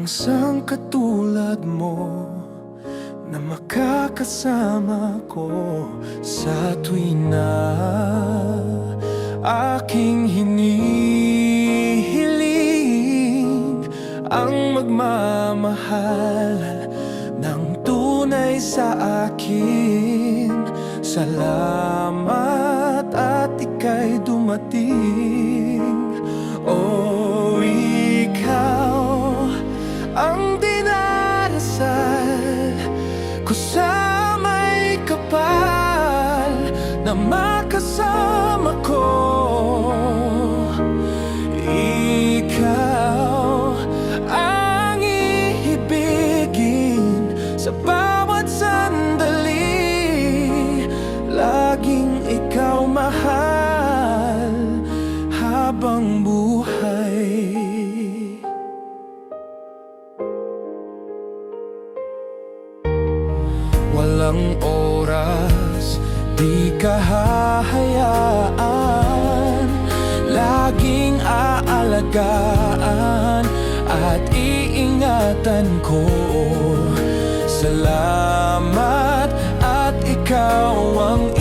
Walang sang katulad mo na makakasama ko sa tuwing na aking hinihiling ang magmamahal ng tunay sa akin. Salamat at ika'y dumating. Oh, ikaw ang dinarasal ko sa may kapal na makasama ko. Ikaw ang iibigin sa bawat sandali, laging ikaw mahal habang buhay. Walang oras, di ka hahayaan, laging aalagaan at iingatan ko. Salamat at ikaw ang